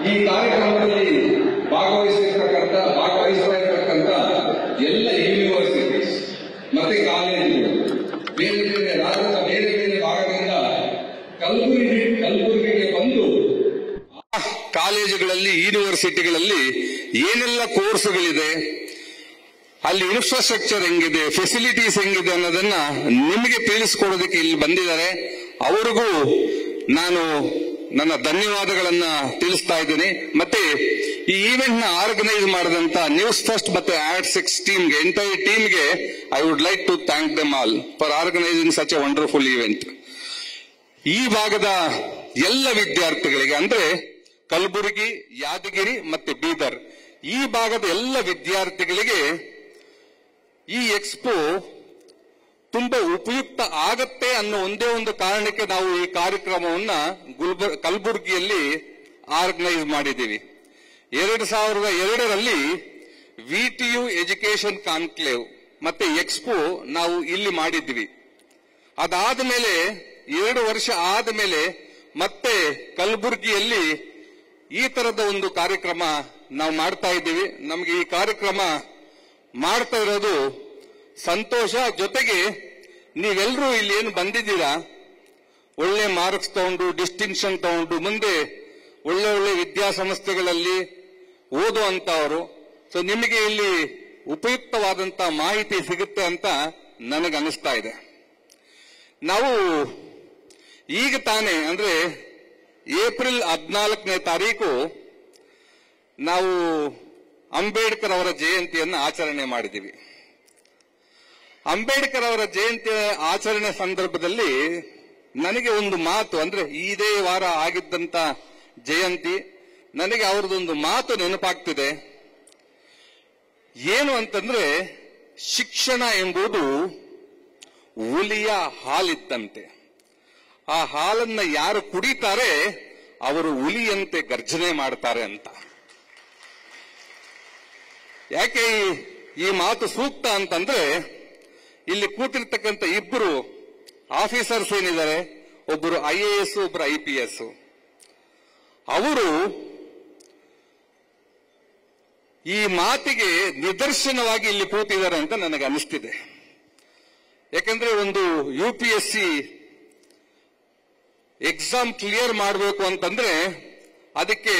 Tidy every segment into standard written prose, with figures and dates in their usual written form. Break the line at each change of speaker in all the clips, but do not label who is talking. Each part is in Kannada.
ಈ ಕಾರ್ಯಕ್ರಮದಲ್ಲಿ ಭಾಗವಹಿಸ್ತಾ ಇರ್ತಕ್ಕಂಥ ಎಲ್ಲ ಯೂನಿವರ್ಸಿಟೀಸ್ ಮತ್ತೆ ಕಾಲೇಜುಗಳು ಬೇರೆ ಬೇರೆ ರಾಜ್ಯದ ಬೇರೆ ಬೇರೆ ಭಾಗದಿಂದ ಕಲಬುರಗಿಗೆ ಬಂದು ಕಾಲೇಜುಗಳಲ್ಲಿ ಯೂನಿವರ್ಸಿಟಿಗಳಲ್ಲಿ ಏನೆಲ್ಲ ಕೋರ್ಸ್ಗಳಿದೆ, ಅಲ್ಲಿ ಇನ್ಫ್ರಾಸ್ಟ್ರಕ್ಚರ್ ಹೆಂಗಿದೆ, ಫೆಸಿಲಿಟೀಸ್ ಹೆಂಗಿದೆ ಅನ್ನೋದನ್ನ ನಿಮಗೆ ತಿಳಿಸ್ಕೊಡೋದಕ್ಕೆ ಇಲ್ಲಿ ಬಂದಿದ್ದಾರೆ. ಅವರಿಗೂ ನಾನು ನನ್ನ ಧನ್ಯವಾದಗಳನ್ನ ತಿಳಿಸ್ತಾ ಇದ್ದೀನಿ. ಮತ್ತೆ ಈ ಈವೆಂಟ್ ನ ಆರ್ಗನೈಸ್ ಮಾಡಿದಂತ ನ್ಯೂಸ್ ಫಸ್ಟ್ ಮತ್ತೆ ಆಡ್6 ಟೀಮ್ಗೆ, ಎಂಟೈರ್ ಟೀಮ್ಗೆ I would like to thank them all for organising such a wonderful event. ಈ ಭಾಗದ ಎಲ್ಲ ವಿದ್ಯಾರ್ಥಿಗಳಿಗೆ ಅಂದ್ರೆ ಕಲಬುರಗಿ, ಯಾದಗಿರಿ ಮತ್ತೆ ಬೀದರ್, ಈ ಭಾಗದ ಎಲ್ಲ ವಿದ್ಯಾರ್ಥಿಗಳಿಗೆ ಈ ಎಕ್ಸ್ಪೋ ತುಂಬಾ ಉಪಯುಕ್ತ ಆಗತ್ತೆ ಅನ್ನೋ ಒಂದೇ ಒಂದು ಕಾರಣಕ್ಕೆ ನಾವು ಈ ಕಾರ್ಯಕ್ರಮವನ್ನ ಕಲಬುರಗಿಯಲ್ಲಿ ಆರ್ಗನೈಸ್ ಮಾಡಿದ್ದೀವಿ. 2002ರಲ್ಲಿ VTU ಎಜುಕೇಶನ್ ಕಾನ್ಕ್ಲೇವ್ ಮತ್ತೆ ಎಕ್ಸ್ಪೋ ನಾವು ಇಲ್ಲಿ ಮಾಡಿದ್ವಿ. ಅದಾದ ಮೇಲೆ 2 ವರ್ಷ ಆದಮೇಲೆ ಮತ್ತೆ ಕಲಬುರಗಿಯಲ್ಲಿ ಈ ತರದ ಒಂದು ಕಾರ್ಯಕ್ರಮ ನಾವು ಮಾಡ್ತಾ ಇದ್ದೀವಿ. ನಮಗೆ ಈ ಕಾರ್ಯಕ್ರಮ ಮಾಡ್ತಾ ಇರೋದು ಸಂತೋಷ. ಜೊತೆಗೆ ನೀವೆಲ್ಲರೂ ಇಲ್ಲಿ ಏನು ಬಂದಿದ್ದೀರಾ, ಒಳ್ಳೆ ಮಾರ್ಕ್ಸ್ ತಗೊಂಡು ಡಿಸ್ಟಿಂಕ್ಷನ್ ತಗೊಂಡು ಮುಂದೆ ಒಳ್ಳೆ ಒಳ್ಳೆ ವಿದ್ಯಾಸಂಸ್ಥೆಗಳಲ್ಲಿ ಓದುವಂತವರು. ಸೊ ನಿಮಗೆ ಇಲ್ಲಿ ಉಪಯುಕ್ತವಾದಂತ ಮಾಹಿತಿ ಸಿಗುತ್ತೆ ಅಂತ ನನಗೆ ಅನಿಸ್ತಾ ಇದೆ. ನಾವು ಈಗ ತಾನೇ ಅಂದ್ರೆ ಏಪ್ರಿಲ್ 14ನೇ ತಾರೀಕು ನಾವು ಅಂಬೇಡ್ಕರ್ ಅವರ ಜಯಂತಿಯನ್ನು ಆಚರಣೆ ಮಾಡಿದ್ದೀವಿ. ಅಂಬೇಡ್ಕರ್ ಅವರ ಜಯಂತಿ ಆಚರಣೆ ಸಂದರ್ಭದಲ್ಲಿ ನನಗೆ ಒಂದು ಮಾತು, ಅಂದ್ರೆ ಇದೇ ವಾರ ಆಗಿದ್ದಂತ ಜಯಂತಿ, ನನಗೆ ಅವರದೊಂದು ಮಾತು ನೆನಪಾಗ್ತಿದೆ. ಏನು ಅಂತಂದ್ರೆ, ಶಿಕ್ಷಣ ಎಂಬುದು ಹುಲಿಯ ಹಾಲಿದ್ದಂತೆ. ಆ ಹಾಲನ್ನ ಯಾರು ಕುಡಿತಾರೆ ಅವರು ಹುಲಿಯಂತೆ ಗರ್ಜನೆ ಮಾಡ್ತಾರೆ ಅಂತ. ಯಾಕೆ ಈ ಮಾತು ಸೂಕ್ತ ಅಂತಂದ್ರೆ, ಇಲ್ಲಿ ಕೂತಿರ್ತಕ್ಕಂಥ ಇಬ್ಬರು ಆಫೀಸರ್ಸ್ ಏನಿದ್ದಾರೆ, ಒಬ್ಬರು IAS, ಒಬ್ಬರು IPS, ಅವರು ಈ ಮಾತಿಗೆ ನಿದರ್ಶನವಾಗಿ ಇಲ್ಲಿ ಕೂತಿದ್ದಾರೆ ಅಂತ ನನಗೆ ಅನಿಸ್ತಿದೆ. ಯಾಕಂದ್ರೆ ಒಂದು UPSC ಎಕ್ಸಾಮ್ ಕ್ಲಿಯರ್ ಮಾಡಬೇಕು ಅಂತಂದ್ರೆ ಅದಕ್ಕೆ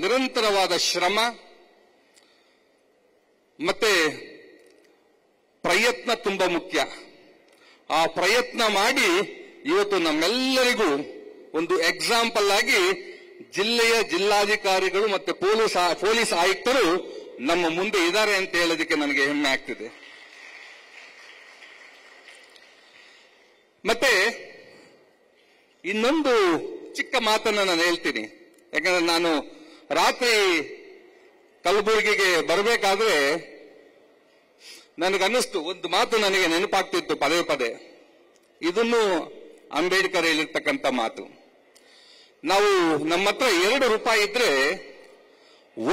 ನಿರಂತರವಾದ ಶ್ರಮ ಮತ್ತೆ ಪ್ರಯತ್ನ ತುಂಬಾ ಮುಖ್ಯ. ಆ ಪ್ರಯತ್ನ ಮಾಡಿ ಇವತ್ತು ನಮ್ಮೆಲ್ಲರಿಗೂ ಒಂದು ಎಕ್ಸಾಂಪಲ್ ಆಗಿ ಜಿಲ್ಲೆಯ ಜಿಲ್ಲಾಧಿಕಾರಿಗಳು ಮತ್ತೆ ಪೊಲೀಸ್ ಆಯುಕ್ತರು ನಮ್ಮ ಮುಂದೆ ಇದ್ದಾರೆ ಅಂತ ಹೇಳೋದಕ್ಕೆ ನನಗೆ ಹೆಮ್ಮೆ ಆಗ್ತಿದೆ. ಮತ್ತೆ ಇನ್ನೊಂದು ಚಿಕ್ಕ ಮಾತನ್ನ ನಾನು ಹೇಳ್ತೀನಿ. ಯಾಕಂದ್ರೆ ನಾನು ರಾತ್ರಿ ಕಲಬುರಗಿಗೆ ಬರಬೇಕಾದ್ರೆ ನನಗನ್ನಿಸ್ತು, ಒಂದು ಮಾತು ನನಗೆ ನೆನಪಾಗ್ತಿತ್ತು ಪದೇ ಪದೇ. ಇದನ್ನು ಅಂಬೇಡ್ಕರ್ ಹೇಳಿರ್ತಕ್ಕಂಥ ಮಾತು. ನಾವು ನಮ್ಮ ಹತ್ರ 2 ರೂಪಾಯಿ ಇದ್ರೆ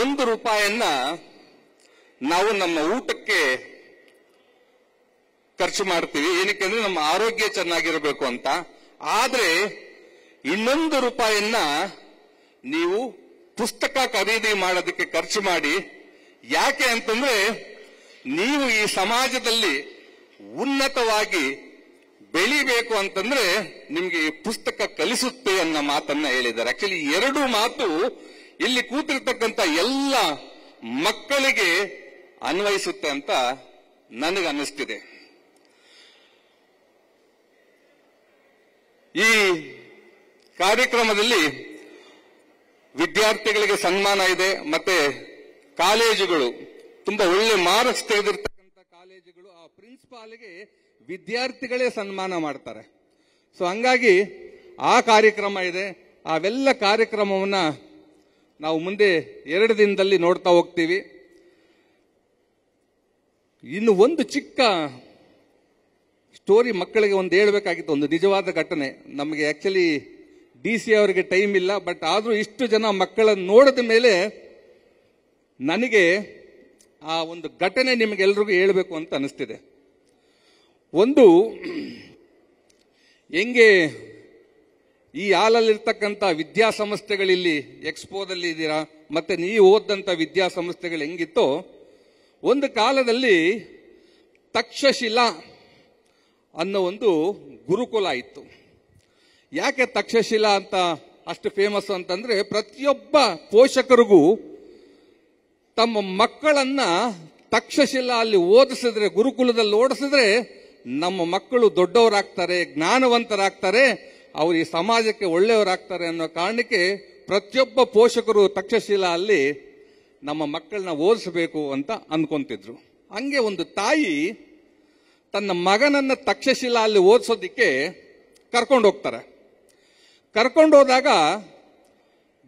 1 ರೂಪಾಯಿಯನ್ನ ನಾವು ನಮ್ಮ ಊಟಕ್ಕೆ ಖರ್ಚು ಮಾಡ್ತೀವಿ. ಏನಕ್ಕೆ ಅಂದ್ರೆ ನಮ್ಮ ಆರೋಗ್ಯ ಚೆನ್ನಾಗಿರಬೇಕು ಅಂತ. ಆದ್ರೆ ಇನ್ನೊಂದು ರೂಪಾಯಿಯನ್ನ ನೀವು ಪುಸ್ತಕ ಖರೀದಿ ಮಾಡೋದಕ್ಕೆ ಖರ್ಚು ಮಾಡಿ. ಯಾಕೆ ಅಂತಂದ್ರೆ ನೀವು ಈ ಸಮಾಜದಲ್ಲಿ ಉನ್ನತವಾಗಿ ಬೆಳಿಬೇಕು ಅಂತಂದ್ರೆ ನಿಮ್ಗೆ ಈ ಪುಸ್ತಕ ಕಲಿಸುತ್ತೆ ಅನ್ನೋ ಮಾತನ್ನ ಹೇಳಿದ್ದಾರೆ. ಆಕ್ಚುಲಿ 2 ಮಾತು ಇಲ್ಲಿ ಕೂತಿರ್ತಕ್ಕಂಥ ಎಲ್ಲ ಮಕ್ಕಳಿಗೆ ಅನ್ವಯಿಸುತ್ತೆ ಅಂತ ನನಗೆ ಅನ್ನಿಸ್ತಿದೆ. ಈ ಕಾರ್ಯಕ್ರಮದಲ್ಲಿ ವಿದ್ಯಾರ್ಥಿಗಳಿಗೆ ಸನ್ಮಾನ ಇದೆ. ಮತ್ತೆ ಕಾಲೇಜುಗಳು ತುಂಬಾ ಒಳ್ಳೆ ಮಾರ್ಕ್ಸ್ ತೆಗೆದಿರ್ತಕ್ಕಂಥ ಕಾಲೇಜುಗಳು ಆ ಪ್ರಿನ್ಸಿಪಾಲ್ಗೆ ವಿದ್ಯಾರ್ಥಿಗಳೇ ಸನ್ಮಾನ ಮಾಡ್ತಾರೆ. ಸೊ ಹಂಗಾಗಿ ಆ ಕಾರ್ಯಕ್ರಮ ಇದೆ. ಅವೆಲ್ಲ ಕಾರ್ಯಕ್ರಮವನ್ನ ನಾವು ಮುಂದೆ 2 ದಿನದಲ್ಲಿ ನೋಡ್ತಾ ಹೋಗ್ತೀವಿ. ಇನ್ನು ಒಂದು ಚಿಕ್ಕ ಸ್ಟೋರಿ ಮಕ್ಕಳಿಗೆ ಒಂದು ಹೇಳಬೇಕಾಗಿತ್ತು, ಒಂದು ನಿಜವಾದ ಘಟನೆ. ನಮಗೆ ಆಕ್ಚುಲಿ DC ಅವರಿಗೆ ಟೈಮ್ ಇಲ್ಲ, ಬಟ್ ಆದ್ರೂ ಇಷ್ಟು ಜನ ಮಕ್ಕಳನ್ನು ನೋಡಿದ ಮೇಲೆ ನನಗೆ ಆ ಒಂದು ಘಟನೆ ನಿಮಗೆಲ್ರಿಗೂ ಹೇಳಬೇಕು ಅಂತ ಅನಿಸ್ತಿದೆ. ಒಂದು ಹೆಂಗೆ ಈ ಹಾಲಲ್ಲಿರ್ತಕ್ಕಂಥ ವಿದ್ಯಾಸಂಸ್ಥೆಗಳಿಲ್ಲಿ ಎಕ್ಸ್ಪೋದಲ್ಲಿ ಇದ್ದೀರಾ, ಮತ್ತೆ ನೀವು ಓದಂಥ ವಿದ್ಯಾಸಂಸ್ಥೆಗಳು ಹೆಂಗಿತ್ತೋ, ಒಂದು ಕಾಲದಲ್ಲಿ ತಕ್ಷಶಿಲಾ ಅನ್ನೋ ಒಂದು ಗುರುಕುಲ ಇತ್ತು. ಯಾಕೆ ತಕ್ಷಶಿಲಾ ಅಂತ ಅಷ್ಟು ಫೇಮಸ್ ಅಂತಂದ್ರೆ, ಪ್ರತಿಯೊಬ್ಬ ಪೋಷಕರಿಗೂ ತಮ್ಮ ಮಕ್ಕಳನ್ನ ತಕ್ಷಶಿಲಾ ಅಲ್ಲಿ ಓದಿಸಿದ್ರೆ, ಗುರುಕುಲದಲ್ಲಿ ಓಡಿಸಿದ್ರೆ ನಮ್ಮ ಮಕ್ಕಳು ದೊಡ್ಡವರಾಗ್ತಾರೆ, ಜ್ಞಾನವಂತರಾಗ್ತಾರೆ, ಅವರು ಈ ಸಮಾಜಕ್ಕೆ ಒಳ್ಳೆಯವರಾಗ್ತಾರೆ ಅನ್ನೋ ಕಾರಣಕ್ಕೆ ಪ್ರತಿಯೊಬ್ಬ ಪೋಷಕರು ತಕ್ಷಶಿಲಾ ಅಲ್ಲಿ ನಮ್ಮ ಮಕ್ಕಳನ್ನ ಓದಿಸಬೇಕು ಅಂತ ಅನ್ಕೊಂತಿದ್ರು. ಹಂಗೆ ಒಂದು ತಾಯಿ ತನ್ನ ಮಗನನ್ನ ತಕ್ಷಶಿಲಾ ಅಲ್ಲಿ ಓದಿಸೋದಿಕ್ಕೆ ಕರ್ಕೊಂಡು ಹೋಗ್ತಾರೆ. ಕರ್ಕೊಂಡು ಹೋದಾಗ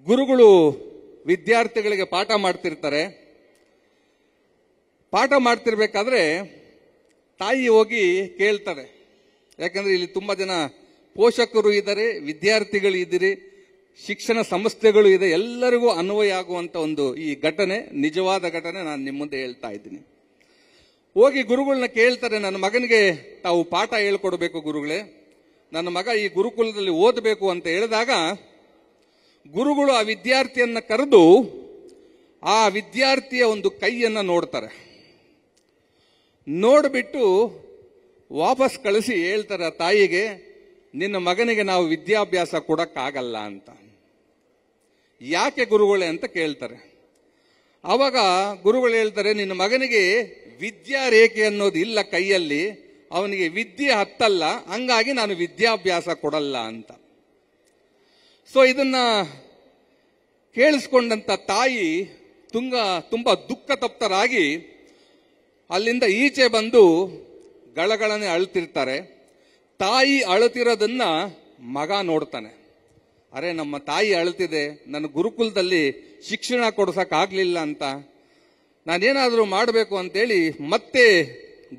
ಗುರುಗಳು ವಿದ್ಯಾರ್ಥಿಗಳಿಗೆ ಪಾಠ ಮಾಡ್ತಿರ್ತಾರೆ. ಪಾಠ ಮಾಡ್ತಿರ್ಬೇಕಾದ್ರೆ ತಾಯಿ ಹೋಗಿ ಕೇಳ್ತಾರೆ. ಯಾಕಂದ್ರೆ ಇಲ್ಲಿ ತುಂಬಾ ಜನ ಪೋಷಕರು ಇದ್ದಾರೆ, ವಿದ್ಯಾರ್ಥಿಗಳು ಇದ್ದೀರಿ, ಶಿಕ್ಷಣ ಸಂಸ್ಥೆಗಳು ಇದೆ, ಎಲ್ಲರಿಗೂ ಅನ್ವಯ ಆಗುವಂತ ಒಂದು ಈ ಘಟನೆ, ನಿಜವಾದ ಘಟನೆ ನಾನು ನಿಮ್ಮ ಮುಂದೆ ಹೇಳ್ತಾ ಇದ್ದೀನಿ. ಹೋಗಿ ಗುರುಗಳನ್ನ ಕೇಳ್ತಾರೆ, ನನ್ನ ಮಗನಿಗೆ ತಾವು ಪಾಠ ಹೇಳ್ಕೊಡ್ಬೇಕು ಗುರುಗಳೇ, ನನ್ನ ಮಗ ಈ ಗುರುಕುಲದಲ್ಲಿ ಓದಬೇಕು ಅಂತ ಹೇಳಿದಾಗ ಗುರುಗಳು ಆ ವಿದ್ಯಾರ್ಥಿಯನ್ನ ಕರೆದು ಆ ವಿದ್ಯಾರ್ಥಿಯ ಒಂದು ಕೈಯನ್ನ ನೋಡ್ತಾರೆ. ನೋಡ್ಬಿಟ್ಟು ವಾಪಸ್ ಕಳಿಸಿ ಹೇಳ್ತಾರೆ ಆ ತಾಯಿಗೆ, ನಿನ್ನ ಮಗನಿಗೆ ನಾವು ವಿದ್ಯಾಭ್ಯಾಸ ಕೊಡಕ್ಕಾಗಲ್ಲ ಅಂತ. ಯಾಕೆ ಗುರುಗಳೇ ಅಂತ ಕೇಳ್ತಾರೆ. ಅವಾಗ ಗುರುಗಳು ಹೇಳ್ತಾರೆ, ನಿನ್ನ ಮಗನಿಗೆ ವಿದ್ಯಾ ರೇಖೆ ಅನ್ನೋದು ಇಲ್ಲ ಕೈಯಲ್ಲಿ, ಅವನಿಗೆ ವಿದ್ಯೆ ಹತ್ತಲ್ಲ, ಹಂಗಾಗಿ ನಾನು ವಿದ್ಯಾಭ್ಯಾಸ ಕೊಡಲ್ಲ ಅಂತ. ಸೊ ಇದನ್ನ ಕೇಳಿಸ್ಕೊಂಡಂತ ತಾಯಿ ತುಂಬಾ ದುಃಖ ತಪ್ತರಾಗಿ ಅಲ್ಲಿಂದ ಈಚೆ ಬಂದು ಗಳಗಳನೆ ಅಳ್ತಿರ್ತಾರೆ. ತಾಯಿ ಅಳುತ್ತಿರೋದನ್ನ ಮಗ ನೋಡ್ತಾನೆ. ಅರೆ, ನಮ್ಮ ತಾಯಿ ಅಳ್ತಿದೆ, ನನ್ನ ಗುರುಕುಲದಲ್ಲಿ ಶಿಕ್ಷಣ ಕೊಡ್ಸಕ್ಕಾಗ್ಲಿಲ್ಲ ಅಂತ, ನಾನೇನಾದ್ರೂ ಮಾಡಬೇಕು ಅಂತೇಳಿ ಮತ್ತೆ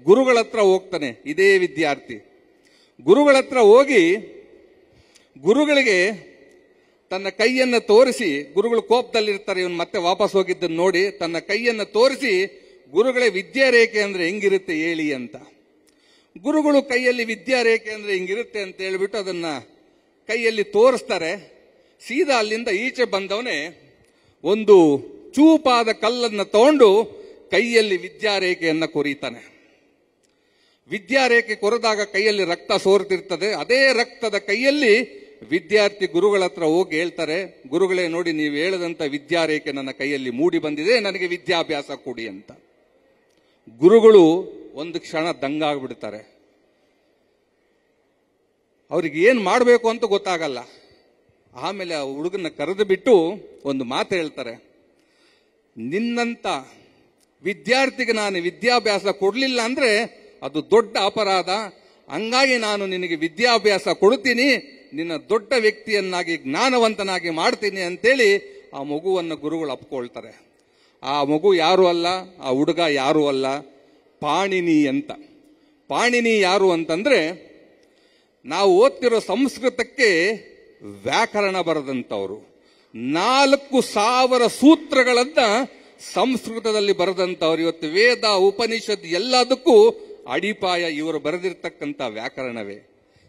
ಗುರುಗಳ ಹತ್ರ ಹೋಗ್ತಾನೆ. ಇದೇ ವಿದ್ಯಾರ್ಥಿ ಗುರುಗಳ ಹತ್ರ ಹೋಗಿ ಗುರುಗಳಿಗೆ ತನ್ನ ಕೈಯನ್ನ ತೋರಿಸಿ, ಗುರುಗಳು ಕೋಪದಲ್ಲಿರ್ತಾರೆ, ಇವನು ಮತ್ತೆ ವಾಪಸ್ ಹೋಗಿದ್ದನ್ನು ನೋಡಿ ತನ್ನ ಕೈಯನ್ನ ತೋರಿಸಿ, ಗುರುಗಳೇ ವಿದ್ಯಾರೇಖೆ ಅಂದ್ರೆ ಹೆಂಗಿರುತ್ತೆ ಹೇಳಿ ಅಂತ. ಗುರುಗಳು ಕೈಯಲ್ಲಿ ವಿದ್ಯಾರೇಖೆ ಅಂದ್ರೆ ಹಿಂಗಿರುತ್ತೆ ಅಂತ ಹೇಳ್ಬಿಟ್ಟು ಅದನ್ನ ಕೈಯಲ್ಲಿ ತೋರಿಸ್ತಾರೆ. ಸೀದಾ ಅಲ್ಲಿಂದ ಈಚೆ ಬಂದವನೇ ಒಂದು ಚೂಪಾದ ಕಲ್ಲನ್ನು ತಗೊಂಡು ಕೈಯಲ್ಲಿ ವಿದ್ಯಾರೇಖೆಯನ್ನ ಕೊರೀತಾನೆ. ವಿದ್ಯಾರೇಖೆ ಕೊರೆದಾಗ ಕೈಯಲ್ಲಿ ರಕ್ತ ಸೋರ್ತಿರ್ತದೆ. ಅದೇ ರಕ್ತದ ಕೈಯಲ್ಲಿ ವಿದ್ಯಾರ್ಥಿ ಗುರುಗಳ ಹತ್ರ ಹೋಗಿ ಹೇಳ್ತಾರೆ, ಗುರುಗಳೇ ನೋಡಿ, ನೀವು ಹೇಳದಂತ ವಿದ್ಯಾರೇಖೆ ನನ್ನ ಕೈಯಲ್ಲಿ ಮೂಡಿ ಬಂದಿದೆ, ನನಗೆ ವಿದ್ಯಾಭ್ಯಾಸ ಕೊಡಿ ಅಂತ. ಗುರುಗಳು ಒಂದು ಕ್ಷಣ ದಂಗಾಗ್ಬಿಡ್ತಾರೆ. ಅವ್ರಿಗೆ ಏನ್ ಮಾಡಬೇಕು ಅಂತ ಗೊತ್ತಾಗಲ್ಲ. ಆಮೇಲೆ ಆ ಹುಡುಗನ ಕರೆದು ಬಿಟ್ಟು ಒಂದು ಮಾತು ಹೇಳ್ತಾರೆ, ನಿನ್ನಂತ ವಿದ್ಯಾರ್ಥಿಗೆ ನಾನು ವಿದ್ಯಾಭ್ಯಾಸ ಕೊಡ್ಲಿಲ್ಲ ಅಂದ್ರೆ ಅದು ದೊಡ್ಡ ಅಪರಾಧ, ಹಂಗಾಗಿ ನಾನು ನಿನಗೆ ವಿದ್ಯಾಭ್ಯಾಸ ಕೊಡ್ತೀನಿ, ನಿನ್ನ ದೊಡ್ಡ ವ್ಯಕ್ತಿಯನ್ನಾಗಿ ಜ್ಞಾನವಂತನಾಗಿ ಮಾಡ್ತೀನಿ ಅಂತೇಳಿ ಆ ಮಗುವನ್ನು ಗುರುಗಳು ಅಪ್ಕೊಳ್ತಾರೆ. ಆ ಮಗು ಯಾರು ಅಲ್ಲ, ಆ ಹುಡುಗ ಯಾರು ಅಲ್ಲ, ಪಾಣಿನಿ ಅಂತ. ಪಾಣಿನಿ ಯಾರು ಅಂತಂದ್ರೆ, ನಾವು ಓದ್ತಿರೋ ಸಂಸ್ಕೃತಕ್ಕೆ ವ್ಯಾಕರಣ ಬರೆದಂತವ್ರು, 4,000 ಸೂತ್ರಗಳನ್ನ ಸಂಸ್ಕೃತದಲ್ಲಿ ಬರೆದಂತವ್ರು. ಇವತ್ತು ವೇದ ಉಪನಿಷತ್ ಎಲ್ಲದಕ್ಕೂ ಅಡಿಪಾಯ ಇವರು ಬರೆದಿರ್ತಕ್ಕಂಥ ವ್ಯಾಕರಣವೇ.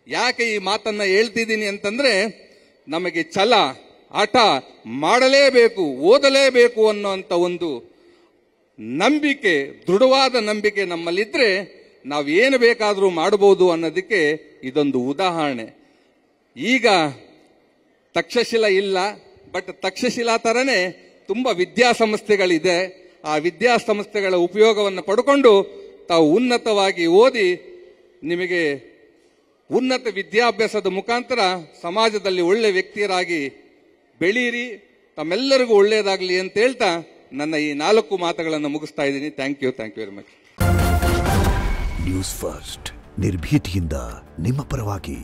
ಯಾಕೆ ಈ ಮಾತನ್ನ ಹೇಳ್ತಿದ್ದೀನಿ ಅಂತಂದ್ರೆ, ನಮಗೆ ಛಲ ಹಠ ಮಾಡಲೇಬೇಕು, ಓದಲೇಬೇಕು ಅನ್ನೋಂಥ ಒಂದು ನಂಬಿಕೆ, ದೃಢವಾದ ನಂಬಿಕೆ ನಮ್ಮಲ್ಲಿದ್ರೆ ನಾವೇನು ಬೇಕಾದರೂ ಮಾಡಬಹುದು ಅನ್ನೋದಕ್ಕೆ ಇದೊಂದು ಉದಾಹರಣೆ. ಈಗ ತಕ್ಷಶಿಲಾ ಇಲ್ಲ, ಬಟ್ ತಕ್ಷಶಿಲಾ ತರನೇ ತುಂಬಾ ವಿದ್ಯಾಸಂಸ್ಥೆಗಳಿದೆ. ಆ ವಿದ್ಯಾಸಂಸ್ಥೆಗಳ ಉಪಯೋಗವನ್ನು ಪಡ್ಕೊಂಡು ತಾವು ಉನ್ನತವಾಗಿ ಓದಿ ನಿಮಗೆ ಉನ್ನತ ವಿದ್ಯಾಭ್ಯಾಸದ ಮುಖಾಂತರ ಸಮಾಜದಲ್ಲಿ ಒಳ್ಳೆ ವ್ಯಕ್ತಿಯರಾಗಿ ಬೆಳೀರಿ, ತಮ್ಮೆಲ್ಲರಿಗೂ ಒಳ್ಳೆಯದಾಗಲಿ ಅಂತ ಹೇಳ್ತಾ ನನ್ನ ಈ 4 ಮಾತುಗಳನ್ನು ಮುಗಿಸ್ತಾ ಇದ್ದೀನಿ. Thank you very much.
News first, ನಿರ್ಭೀತಿಯಿಂದ ನಿಮ್ಮ ಪರವಾಗಿ.